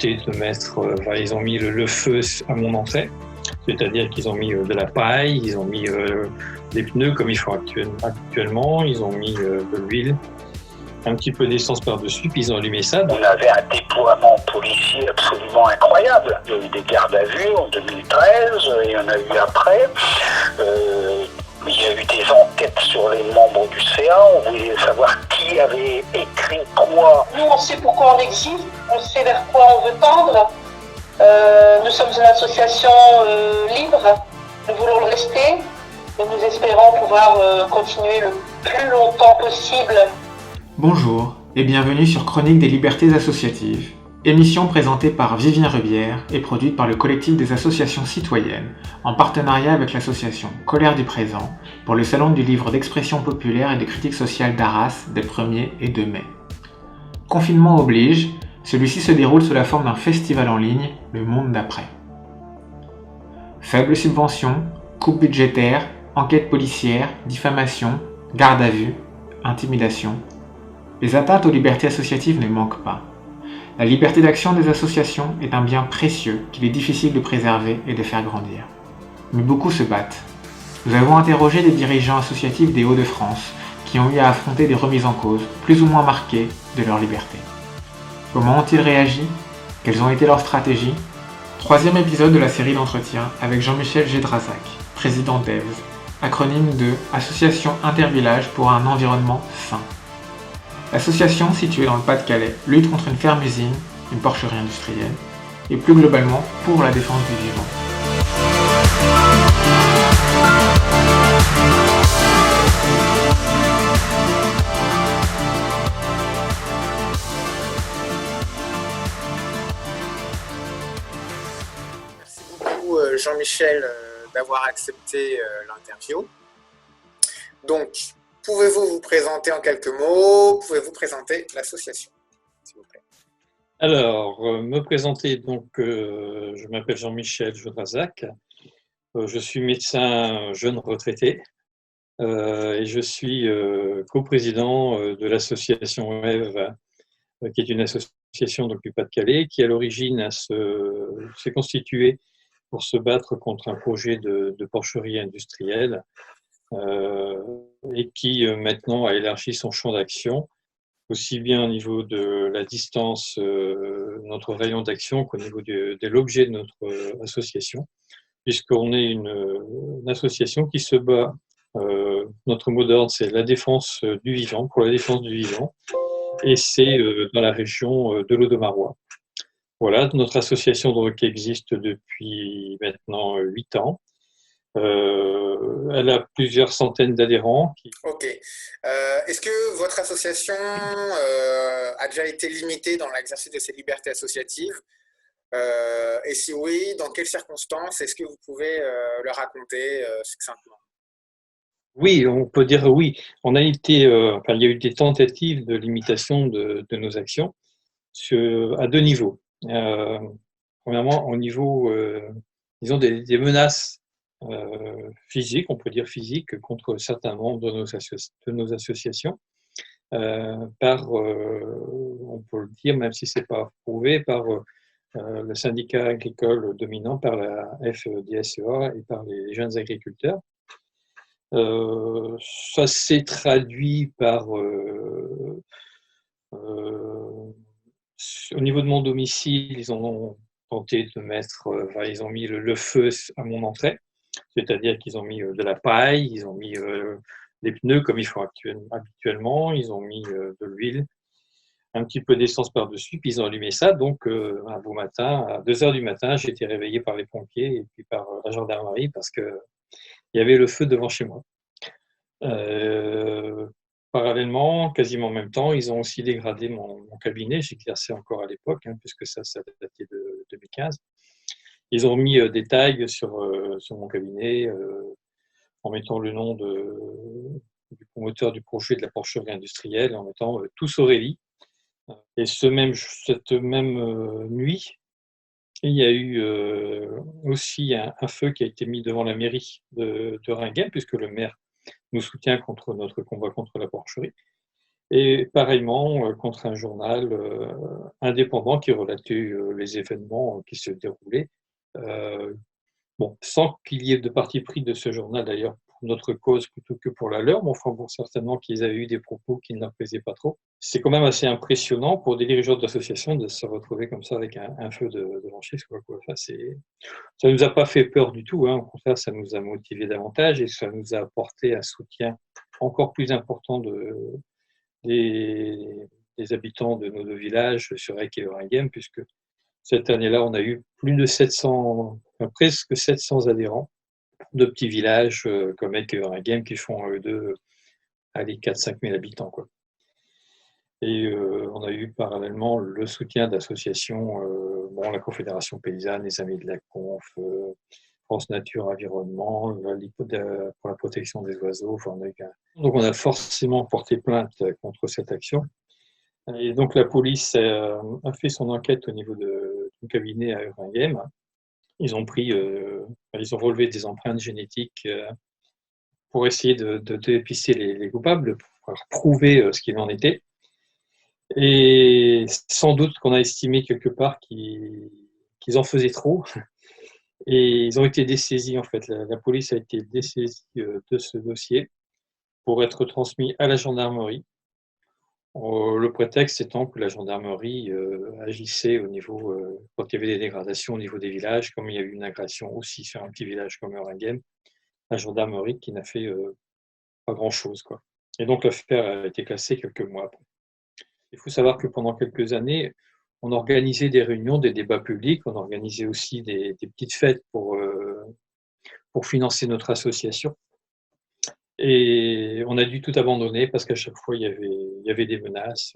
tenté de mettre, ils ont mis le feu à mon entrée, c'est-à-dire qu'ils ont mis de la paille, ils ont mis des pneus comme ils font actuellement, ils ont mis de l'huile, un petit peu d'essence par-dessus, puis ils ont allumé ça. On avait un déploiement policier absolument incroyable. Il y a eu des gardes à vue en 2013, il y en a eu après. Il y a eu des enquêtes sur les membres du CA, on voulait savoir qui avait écrit quoi. Nous, on sait pourquoi on existe, on sait vers quoi on veut tendre. Nous sommes une association libre, nous voulons le rester et nous espérons pouvoir continuer le plus longtemps possible. Bonjour et bienvenue sur Chronique des libertés associatives, émission présentée par Vivien Rubière et produite par le collectif des associations citoyennes en partenariat avec l'association Colère du Présent pour le Salon du livre d'expression populaire et de critique sociale d'Arras des 1er et 2 mai. Confinement oblige, celui-ci se déroule sous la forme d'un festival en ligne, Le Monde d'après. Faibles subventions, coupes budgétaires, enquêtes policières, diffamation, garde à vue, intimidation. Les atteintes aux libertés associatives ne manquent pas. La liberté d'action des associations est un bien précieux qu'il est difficile de préserver et de faire grandir. Mais beaucoup se battent. Nous avons interrogé des dirigeants associatifs des Hauts-de-France qui ont eu à affronter des remises en cause plus ou moins marquées de leur liberté. Comment ont-ils réagi? Quelles ont été leurs stratégies? Troisième épisode de la série d'entretiens avec Jean-Michel Gédrazac, président d'EVS, acronyme de Association Intervillage pour un environnement sain. L'association, située dans le Pas-de-Calais, lutte contre une ferme-usine, une porcherie industrielle, et plus globalement pour la défense du vivant. Merci beaucoup Jean-Michel d'avoir accepté l'interview. Donc, pouvez-vous vous présenter en quelques mots? Pouvez-vous présenter l'association, s'il vous plaît? Alors, me présenter, donc, je m'appelle Jean-Michel Gédrazac, je suis médecin jeune retraité et je suis coprésident de l'association EVS, qui est une association donc, du Pas-de-Calais, qui à l'origine s'est constituée pour se battre contre un projet de porcherie industrielle et qui maintenant a élargi son champ d'action, aussi bien au niveau de la distance, notre rayon d'action, qu'au niveau de l'objet de notre association, puisqu'on est une association qui se bat, notre mot d'ordre c'est la défense du vivant, pour la défense du vivant, et c'est dans la région de l'Audomarois. Voilà, notre association donc existe depuis maintenant 8 ans. Elle a plusieurs centaines d'adhérents. Ok. Est-ce que votre association a déjà été limitée dans l'exercice de ses libertés associatives? Et si oui, dans quelles circonstances? Est-ce que vous pouvez le raconter succinctement? Oui, on peut dire oui. On a été, il y a eu des tentatives de limitation de nos actions à 2 niveaux. Premièrement, au niveau, disons, des menaces physiques, on peut dire physiques, contre certains membres de nos associations, on peut le dire, même si ce n'est pas prouvé, par le syndicat agricole dominant, par la FDSEA et par les jeunes agriculteurs. Ça s'est traduit par au niveau de mon domicile, ils ont tenté de mettre, ils ont mis le feu à mon entrée, c'est-à-dire qu'ils ont mis de la paille, ils ont mis des pneus comme ils font habituellement, ils ont mis de l'huile, un petit peu d'essence par-dessus, puis ils ont allumé ça. Donc, un beau matin, à 2h du matin, j'ai été réveillé par les pompiers et puis par la gendarmerie parce qu'il y avait le feu devant chez moi. Parallèlement, quasiment en même temps, ils ont aussi dégradé mon cabinet. J'exerçais encore à l'époque, puisque ça datait de 2015. Ils ont mis des tags sur mon cabinet en mettant le nom du promoteur du projet de la porcherie industrielle, en mettant tous Aurélie. Et cette même nuit, il y a eu aussi un feu qui a été mis devant la mairie de Ringhem, puisque le maire nous soutient contre notre combat contre la porcherie. et pareillement contre un journal indépendant qui relatait les événements qui se déroulaient. Bon, sans qu'il y ait de parti pris de ce journal d'ailleurs pour notre cause plutôt que pour la leur, mais enfin bon, certainement qu'ils avaient eu des propos qui ne leur plaisaient pas trop. C'est quand même assez impressionnant pour des dirigeants d'association de se retrouver comme ça avec un feu de franchise, quoi. Enfin, ça ne nous a pas fait peur du tout, hein. Au contraire, ça nous a motivés davantage et ça nous a apporté un soutien encore plus important des habitants de nos deux villages, Surec et Euringhem, puisque cette année-là, on a eu plus de 700, enfin, presque 700 adhérents de petits villages comme Eck et Euringhem qui font eux deux, allez, 4-5 000 habitants, quoi. Et on a eu parallèlement le soutien d'associations, bon, la Confédération paysanne, les Amis de la Conf, France Nature Environnement, la Ligue pour la protection des oiseaux. Enfin, donc on a forcément porté plainte contre cette action. Et donc la police a fait son enquête au niveau du cabinet à Euringhem. Ils ont relevé des empreintes génétiques pour essayer de dépister les coupables, pour prouver ce qu'il en était. Et sans doute qu'on a estimé quelque part qu'ils en faisaient trop. Et ils ont été dessaisis, en fait. La police a été dessaisie de ce dossier pour être transmis à la gendarmerie. Le prétexte étant que la gendarmerie agissait au niveau, quand il y avait des dégradations au niveau des villages, comme il y a eu une agression aussi sur un petit village comme Euringhem, la gendarmerie qui n'a fait pas grand-chose, quoi. Et donc l'affaire a été classée quelques mois après. Il faut savoir que pendant quelques années, on organisait des réunions, des débats publics, on organisait aussi des petites fêtes pour financer notre association. Et on a dû tout abandonner parce qu'à chaque fois, il y avait des menaces,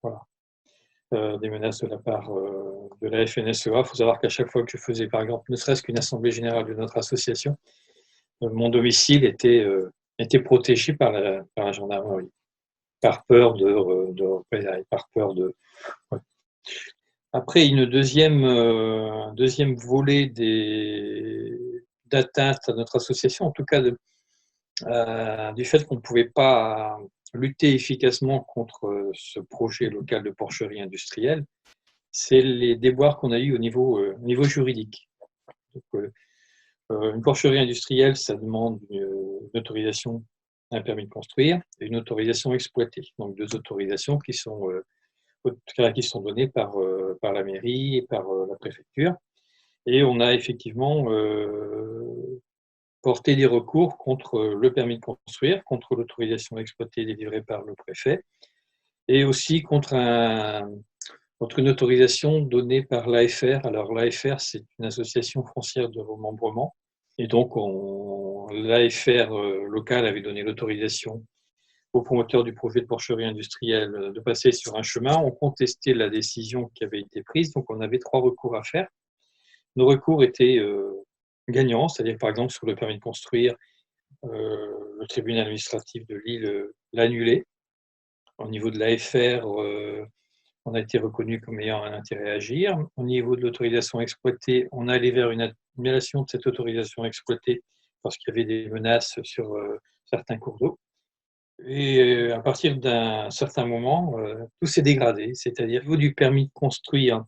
voilà. Des menaces de la part de la FNSEA. Il faut savoir qu'à chaque fois que je faisais, par exemple, ne serait-ce qu'une assemblée générale de notre association, mon domicile était protégé par la gendarmerie, par peur de représailles, par peur de... Ouais. Après, une deuxième volet d'atteinte à notre association, en tout cas du fait qu'on ne pouvait pas lutter efficacement contre ce projet local de porcherie industrielle, c'est les déboires qu'on a eus au niveau juridique. Donc, une porcherie industrielle, ça demande une autorisation, un permis de construire et une autorisation exploitée. Donc deux autorisations qui sont données par la mairie et par la préfecture. Et on a effectivement porté des recours contre le permis de construire, contre l'autorisation exploitée délivrée par le préfet, et aussi contre une autorisation donnée par l'AFR. Alors l'AFR, c'est une association foncière de remembrement, et donc l'AFR locale avait donné l'autorisation aux promoteurs du projet de porcherie industrielle de passer sur un chemin. On contestait la décision qui avait été prise, donc on avait 3 recours à faire. Nos recours étaient gagnants, c'est-à-dire par exemple sur le permis de construire, le tribunal administratif de Lille l'annulait. Au niveau de l'AFR, on a été reconnu comme ayant un intérêt à agir. Au niveau de l'autorisation exploitée, on allait vers une annulation de cette autorisation exploitée parce qu'il y avait des menaces sur certains cours d'eau. Et à partir d'un certain moment, tout s'est dégradé, c'est-à-dire au niveau du permis de construire,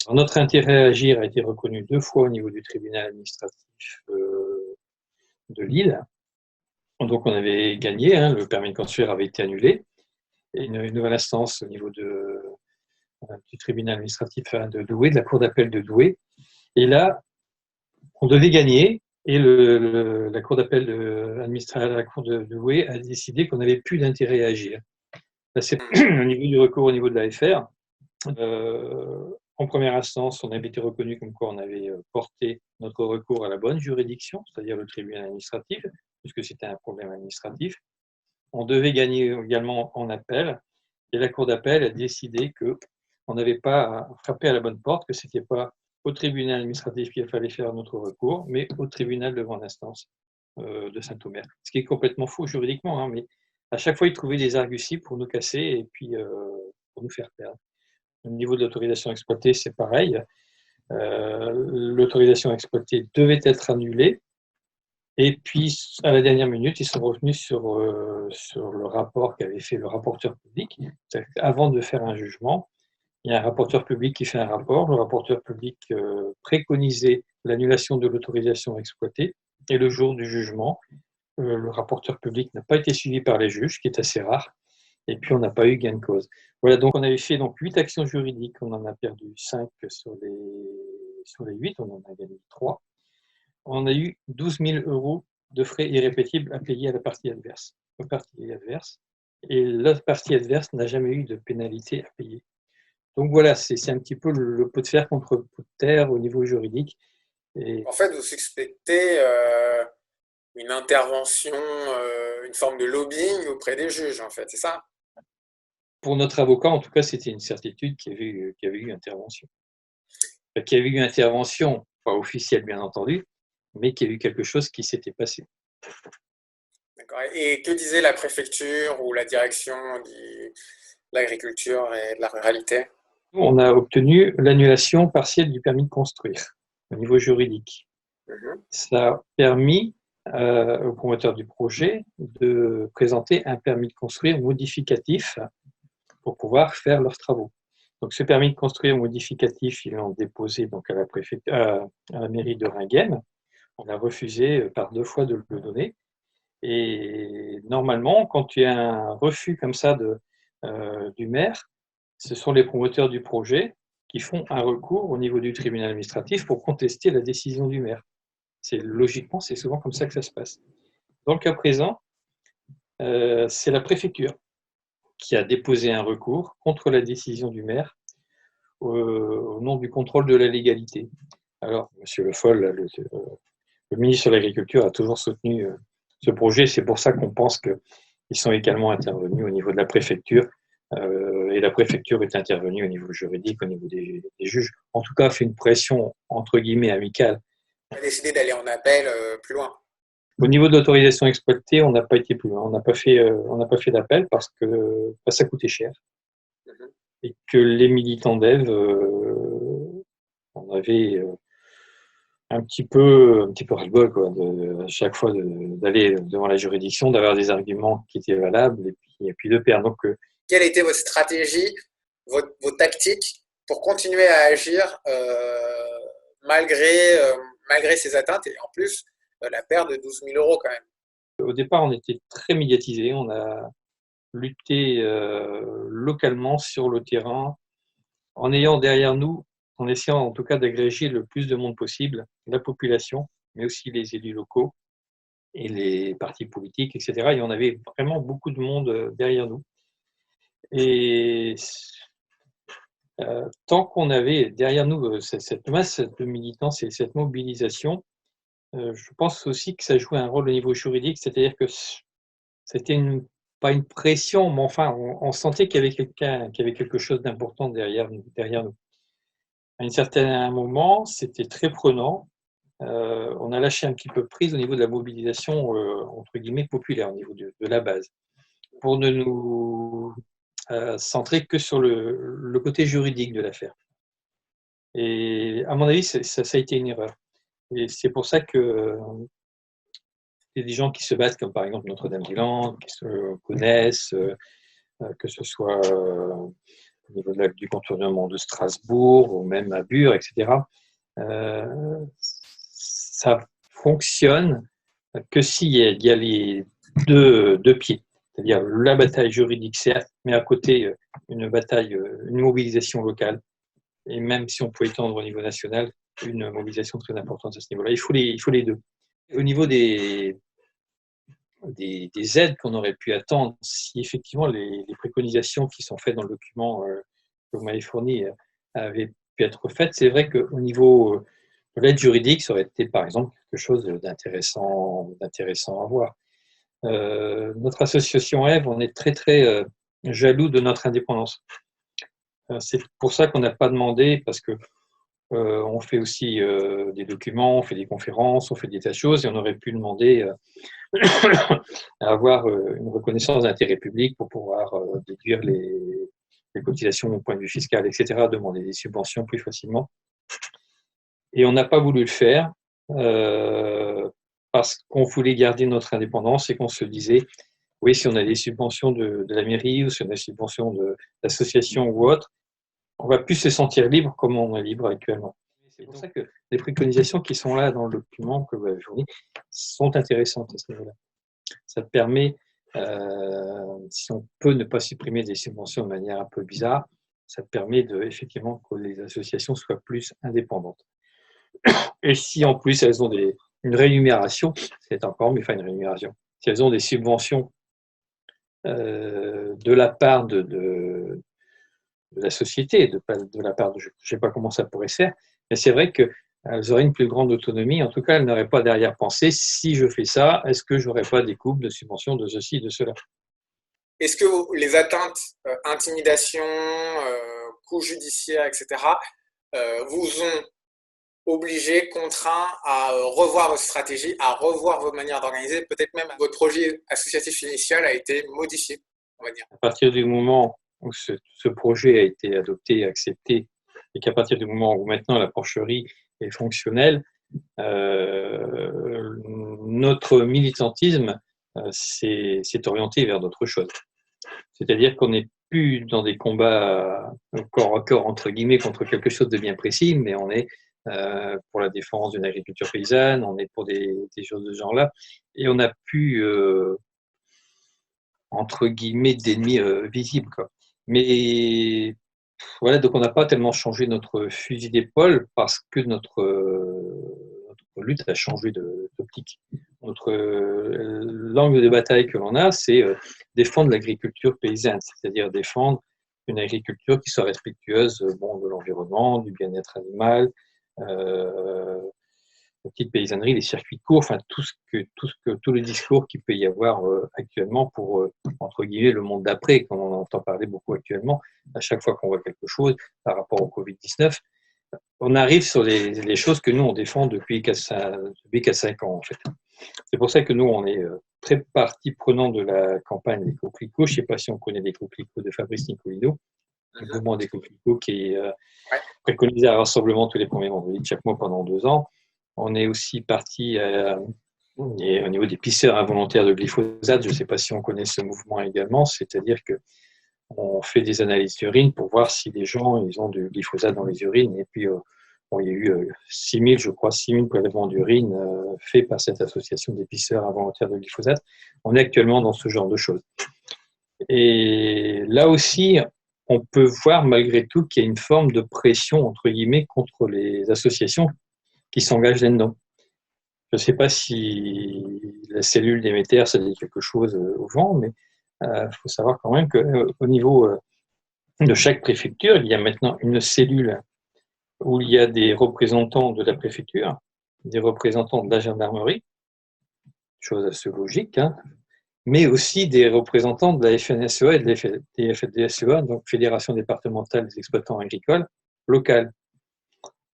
notre intérêt à agir a été reconnu 2 fois au niveau du tribunal administratif de Lille. Donc on avait gagné, hein, le permis de construire avait été annulé. Et une nouvelle instance au niveau du tribunal administratif de Douai, de la cour d'appel de Douai. Et là, on devait gagner. Et la cour d'appel la cour de Douai a décidé qu'on n'avait plus d'intérêt à agir. Là, c'est au niveau du recours au niveau de l'AFR. En première instance, on avait été reconnu comme quoi on avait porté notre recours à la bonne juridiction, c'est-à-dire le tribunal administratif, puisque c'était un problème administratif. On devait gagner également en appel, et la cour d'appel a décidé qu'on n'avait pas frappé à la bonne porte, que ce n'était pas au tribunal administratif qu'il fallait faire notre recours, mais au tribunal de grande instance de Saint-Omer. Ce qui est complètement faux juridiquement, hein, mais à chaque fois, ils trouvaient des arguties pour nous casser et puis pour nous faire perdre. Au niveau de l'autorisation exploitée, c'est pareil. L'autorisation exploitée devait être annulée Et puis, à la dernière minute, ils sont revenus sur le rapport qu'avait fait le rapporteur public. Avant de faire un jugement, il y a un rapporteur public qui fait un rapport. Le rapporteur public préconisait l'annulation de l'autorisation à exploiter. Et le jour du jugement, le rapporteur public n'a pas été suivi par les juges, ce qui est assez rare. Et puis, on n'a pas eu gain de cause. Voilà, donc on avait fait 8 actions juridiques. On en a perdu 5 sur les 8. On en a gagné 3. On a eu 12 000 € de frais irrépétibles à payer à la partie adverse. Et la partie adverse n'a jamais eu de pénalité à payer. Donc voilà, c'est un petit peu le pot de fer contre le pot de terre au niveau juridique. Et En fait, vous suspectez une intervention, une forme de lobbying auprès des juges, en fait, c'est ça? pour notre avocat, en tout cas, c'était une certitude qu'il y avait eu intervention. Qu'il y avait eu intervention, pas officielle bien entendu, mais qu'il y a eu quelque chose qui s'était passé. D'accord. Et que disait la préfecture ou la direction de l'agriculture et de la ruralité? On a obtenu l'annulation partielle du permis de construire au niveau juridique. Ça a permis aux promoteurs du projet de présenter un permis de construire modificatif pour pouvoir faire leurs travaux. Donc, ce permis de construire modificatif, ils l'ont déposé donc à la mairie de Ringhem. On a refusé par 2 fois de le donner. Et normalement, quand il y a un refus comme ça du maire, ce sont les promoteurs du projet qui font un recours au niveau du tribunal administratif pour contester la décision du maire. Logiquement, c'est souvent comme ça que ça se passe. Dans le cas présent, c'est la préfecture qui a déposé un recours contre la décision du maire au nom du contrôle de la légalité. Alors, M. Le Foll, le ministre de l'Agriculture, a toujours soutenu ce projet. C'est pour ça qu'on pense qu'ils sont également intervenus au niveau de la préfecture. Et la préfecture est intervenue au niveau juridique, au niveau des juges. En tout cas, fait une pression, entre guillemets, amicale. On a décidé d'aller en appel plus loin. Au niveau de l'autorisation exploitée, on n'a pas été plus loin. On n'a pas fait d'appel parce que ça coûtait cher. Et que les militants d'Ève on avait un petit peu ras-le-bol, quoi, à chaque fois d'aller devant la juridiction, d'avoir des arguments qui étaient valables et puis de perdre. Donc, quelle était votre stratégie, vos tactiques pour continuer à agir malgré ces atteintes et en plus la perte de 12 000 € quand même? Au départ, on était très médiatisés. On a lutté localement sur le terrain en ayant derrière nous, en essayant en tout cas d'agréger le plus de monde possible, la population, mais aussi les élus locaux et les partis politiques, etc. Et on avait vraiment beaucoup de monde derrière nous. Et tant qu'on avait derrière nous cette masse de militants et cette mobilisation, je pense aussi que ça jouait un rôle au niveau juridique, c'est-à-dire que c'était pas une pression, mais enfin, on sentait qu'il y avait quelqu'un qui avait quelque chose d'important derrière nous. À un certain moment, c'était très prenant. On a lâché un petit peu prise au niveau de la mobilisation, entre guillemets, populaire, au niveau de la base, pour ne nous centrer que sur le côté juridique de l'affaire. Et à mon avis, ça a été une erreur. Et c'est pour ça que il y a des gens qui se battent, comme par exemple Notre-Dame-des-Landes, qui se connaissent, que ce soit au niveau du contournement de Strasbourg ou même à Bure, etc. Ça fonctionne que s'il y a les deux pieds, c'est-à-dire la bataille juridique, certes, mais à côté une mobilisation locale, et même si on peut étendre au niveau national, une mobilisation très importante à ce niveau-là. Il faut les deux. Au niveau des aides qu'on aurait pu attendre, si effectivement les préconisations qui sont faites dans le document que vous m'avez fourni avaient pu être faites, c'est vrai qu'au niveau de l'aide juridique, ça aurait été par exemple quelque chose d'intéressant à voir. Notre association Ève, on est très très jaloux de notre indépendance. C'est pour ça qu'on n'a pas demandé, parce que on fait aussi des documents, on fait des conférences, on fait des tas de choses, et on aurait pu demander à avoir une reconnaissance d'intérêt public pour pouvoir déduire les cotisations au point de vue fiscal, etc., demander des subventions plus facilement. Et on n'a pas voulu le faire parce qu'on voulait garder notre indépendance et qu'on se disait, oui, si on a des subventions de la mairie ou si on a des subventions d'associations ou autres, on va plus se sentir libre comme on est libre actuellement. C'est pour ça que les préconisations qui sont là dans le document que je vous dis sont intéressantes à ce niveau-là. Ça permet, si on peut ne pas supprimer des subventions de manière un peu bizarre, ça permet effectivement que les associations soient plus indépendantes. Et si en plus elles ont une rémunération, c'est encore mieux, enfin une rémunération, si elles ont des subventions de la part de la société, de la part je ne sais pas comment ça pourrait se faire, mais c'est vrai qu'elles auraient une plus grande autonomie. En tout cas, elles n'auraient pas derrière pensé, si je fais ça, est-ce que je n'aurais pas des coupes de subventions de ceci, de cela? Est-ce que les atteintes, intimidation, coûts judiciaires, etc., vous ont obligé, contraint à revoir votre stratégie, à revoir votre manière d'organiser, peut-être même votre projet associatif initial a été modifié, on va dire? À partir du moment où ce projet a été adopté, accepté, et qu'à partir du moment où maintenant la porcherie est fonctionnelle, notre militantisme s'est orienté vers d'autres choses. C'est-à-dire qu'on n'est plus dans des combats corps à corps, entre guillemets, contre quelque chose de bien précis, mais on est pour la défense d'une agriculture paysanne, on est pour des choses de ce genre-là, et on n'a plus, entre guillemets, d'ennemis visibles, quoi. Mais voilà, donc on n'a pas tellement changé notre fusil d'épaule parce que notre lutte a changé d'optique. Notre l'angle de bataille que l'on a, c'est défendre l'agriculture paysanne, c'est-à-dire défendre une agriculture qui soit respectueuse de l'environnement, du bien-être animal, la petite paysannerie, les circuits courts, enfin tout le discours qu'il peut y avoir actuellement pour, entre guillemets, le monde d'après, comme on entend parler beaucoup actuellement, à chaque fois qu'on voit quelque chose par rapport au Covid-19, on arrive sur les choses que nous on défend depuis 4-5 ans en fait. C'est pour ça que nous on est très partie prenante de la campagne des coquelicots. Je ne sais pas si on connaît les coquelicots de Fabrice Nicolino, le mouvement des coquelicots qui préconisait un rassemblement tous les premiers vendredis de chaque mois pendant 2 ans. On est aussi parti au niveau des pisseurs involontaires de glyphosate. Je ne sais pas si on connaît ce mouvement également, c'est-à-dire qu'on fait des analyses d'urine pour voir si les gens ils ont du glyphosate dans les urines. Et puis, il y a eu 6 000 prélèvements d'urine faits par cette association des pisseurs involontaires de glyphosate. On est actuellement dans ce genre de choses. Et là aussi, on peut voir malgré tout qu'il y a une forme de pression, entre guillemets, contre les associations qui s'engagent là-dedans. Je ne sais pas si la cellule Déméter, ça dit quelque chose aux gens, mais il faut savoir quand même qu'au niveau de chaque préfecture, il y a maintenant une cellule où il y a des représentants de la préfecture, des représentants de la gendarmerie, chose assez logique, hein, mais aussi des représentants de la FNSEA et des FDSEA, donc Fédération départementale des exploitants agricoles locales.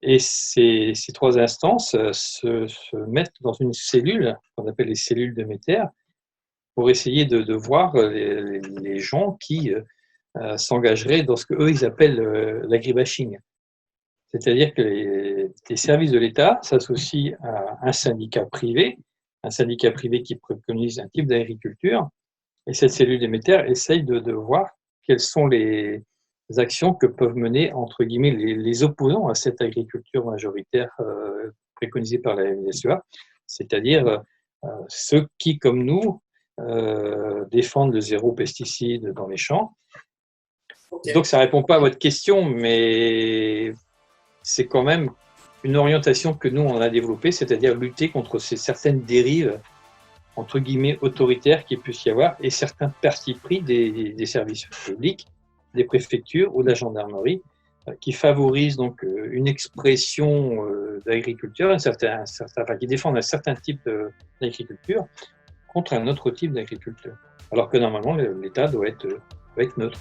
Et ces 3 instances se mettent dans une cellule qu'on appelle les cellules Déméter pour essayer de voir les gens qui s'engageraient dans ce qu'eux ils appellent l'agribashing. C'est-à-dire que les services de l'État s'associent à un syndicat privé qui préconise un type d'agriculture, et cette cellule Déméter essaye de voir quelles sont les actions que peuvent mener, entre guillemets, les opposants à cette agriculture majoritaire préconisée par la FDSEA, c'est-à-dire ceux qui, comme nous, défendent le 0 pesticide dans les champs. Okay. Donc, ça ne répond pas à votre question, mais c'est quand même une orientation que nous, on a développée, c'est-à-dire lutter contre certaines dérives, entre guillemets, autoritaires qu'il puisse y avoir, et certains partis pris des services publics, des préfectures ou de la gendarmerie, qui favorisent donc une expression d'agriculture, qui défendent un certain type d'agriculture contre un autre type d'agriculture. Alors que normalement, l'État doit être neutre.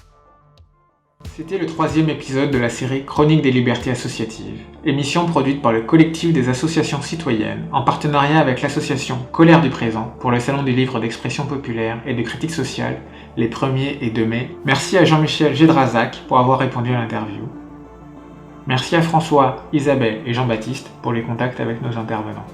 C'était le 3e épisode de la série Chronique des libertés associatives, émission produite par le collectif des associations citoyennes, en partenariat avec l'association Colère du Présent pour le Salon du Livre d'Expression Populaire et de Critique Sociale, les 1er et 2 mai. Merci à Jean-Michel Gédrazac pour avoir répondu à l'interview. Merci à François, Isabelle et Jean-Baptiste pour les contacts avec nos intervenants.